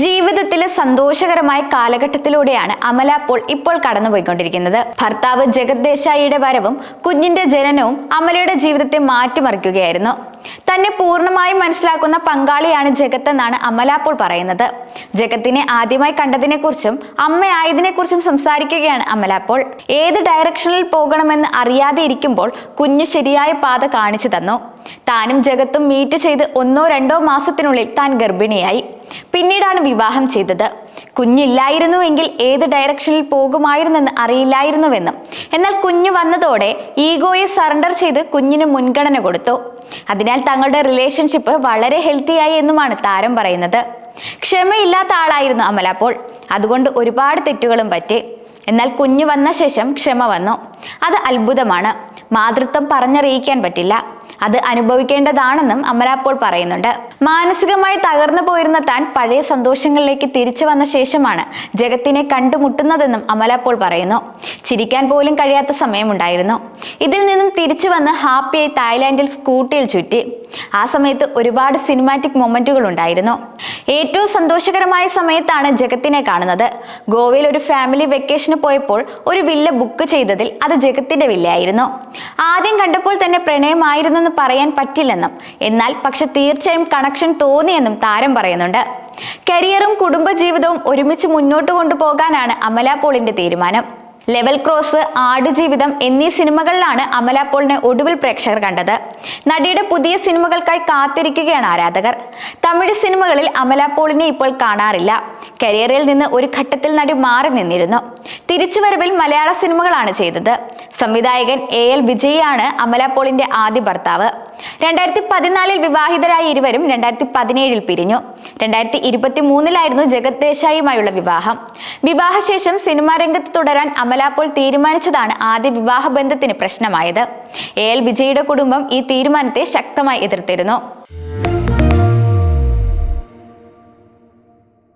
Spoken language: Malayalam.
ജീവിതത്തിലെ സന്തോഷകരമായ കാലഘട്ടത്തിലൂടെയാണ് അമല പോൾ ഇപ്പോൾ കടന്നുപോയിക്കൊണ്ടിരിക്കുന്നത്. ഭർത്താവ് ജഗത് ദേശായിയുടെ വരവും കുഞ്ഞിന്റെ ജനനവും അമലയുടെ ജീവിതത്തെ മാറ്റിമറിക്കുകയായിരുന്നു. തന്നെ പൂർണ്ണമായും മനസ്സിലാക്കുന്ന പങ്കാളിയാണ് ജഗത്ത് എന്നാണ് അമല പോൾ പറയുന്നത്. ജഗത്തിനെ ആദ്യമായി കണ്ടതിനെ കുറിച്ചും അമ്മയായതിനെ കുറിച്ചും സംസാരിക്കുകയാണ് അമല പോൾ. ഏത് ഡയറക്ഷനിൽ പോകണമെന്ന് അറിയാതെ ഇരിക്കുമ്പോൾ കുഞ്ഞ് ശരിയായ പാത കാണിച്ചു തന്നു. താനും ജഗത്തും മീറ്റ് ചെയ്ത് 1-2 മാസത്തിനുള്ളിൽ താൻ ഗർഭിണിയായി. പിന്നീടാണ് വിവാഹം ചെയ്തത്. കുഞ്ഞില്ലായിരുന്നുവെങ്കിൽ ഏത് ഡയറക്ഷനിൽ പോകുമായിരുന്നെന്ന് അറിയില്ലായിരുന്നുവെന്നും, എന്നാൽ കുഞ്ഞ് വന്നതോടെ ഈഗോയെ സറണ്ടർ ചെയ്ത് കുഞ്ഞിന് മുൻഗണന കൊടുത്തു. അതിനാൽ തങ്ങളുടെ റിലേഷൻഷിപ്പ് വളരെ ഹെൽത്തിയായി എന്നുമാണ് താരം പറയുന്നത്. ക്ഷമയില്ലാത്ത ആളായിരുന്നു അമല പോൾ. അതുകൊണ്ട് ഒരുപാട് തെറ്റുകളും പറ്റി. എന്നാൽ കുഞ്ഞ് വന്ന ശേഷം ക്ഷമ വന്നു. അത് അത്ഭുതമാണ്. മാതൃത്വം പറഞ്ഞറിയിക്കാൻ പറ്റില്ല. അത് അനുഭവിക്കേണ്ടതാണെന്നും അമല പോൾ പറയുന്നുണ്ട്. മാനസികമായി തകർന്നു പോയിരുന്ന താൻ പഴയ സന്തോഷങ്ങളിലേക്ക് തിരിച്ചു വന്ന ശേഷമാണ് ജഗത്തിനെ കണ്ടുമുട്ടുന്നതെന്നും അമല പോൾ പറയുന്നു. ചിരിക്കാൻ പോലും കഴിയാത്ത സമയമുണ്ടായിരുന്നു. ഇതിൽ നിന്നും തിരിച്ചു വന്ന് ഹാപ്പിയായി തായ്ലാൻഡിൽ സ്കൂട്ടിയിൽ ചുറ്റി. ആ സമയത്ത് ഒരുപാട് സിനിമാറ്റിക് മൊമെന്റുകൾ ഉണ്ടായിരുന്നു. ഏറ്റവും സന്തോഷകരമായ സമയത്താണ് ജഗത്തിനെ കാണുന്നത്. ഗോവയിൽ ഒരു ഫാമിലി വെക്കേഷന് പോയപ്പോൾ ഒരു വില്ല ബുക്ക് ചെയ്തതിൽ അത് ജഗത്തിന്റെ വില്ലയായിരുന്നു. ആദ്യം കണ്ടപ്പോൾ തന്നെ പ്രണയമായിരുന്നെന്ന് പറയാൻ പറ്റില്ലെന്നും, എന്നാൽ പക്ഷെ തീർച്ചയായും കണക്ഷൻ തോന്നിയെന്നും താരം പറയുന്നുണ്ട്. കരിയറും കുടുംബജീവിതവും ഒരുമിച്ച് മുന്നോട്ട് കൊണ്ടുപോകാനാണ് അമല പോളിന്റെ തീരുമാനം. ലെവൽ ക്രോസ്, ആടുജീവിതം എന്നീ സിനിമകളിലാണ് അമല പോളിനെ ഒടുവിൽ പ്രേക്ഷകർ കണ്ടത്. നടിയുടെ പുതിയ സിനിമകൾക്കായി കാത്തിരിക്കുകയാണ് ആരാധകർ. തമിഴ് സിനിമകളിൽ അമല പോളിനെ ഇപ്പോൾ കാണാറില്ല. കരിയറിൽ നിന്ന് ഒരു ഘട്ടത്തിൽ നടി മാറി നിന്നിരുന്നു. തിരിച്ചുവരവിൽ മലയാള സിനിമകളാണ് ചെയ്തത്. സംവിധായകൻ AL വിജയാണ് അമല പോളിന്റെ ആദ്യ ഭർത്താവ്. 2014 വിവാഹിതരായ ഇരുവരും 2017 പിരിഞ്ഞു. 2023 ജഗത് ദേശായിയുമായുള്ള വിവാഹം. വിവാഹശേഷം സിനിമാ രംഗത്ത് തുടരാൻ അമല പോൾ തീരുമാനിച്ചതാണ് ആദ്യ വിവാഹ ബന്ധത്തിന് പ്രശ്നമായത്. AL വിജയുടെ കുടുംബം ഈ തീരുമാനത്തെ ശക്തമായി എതിർത്തിരുന്നു.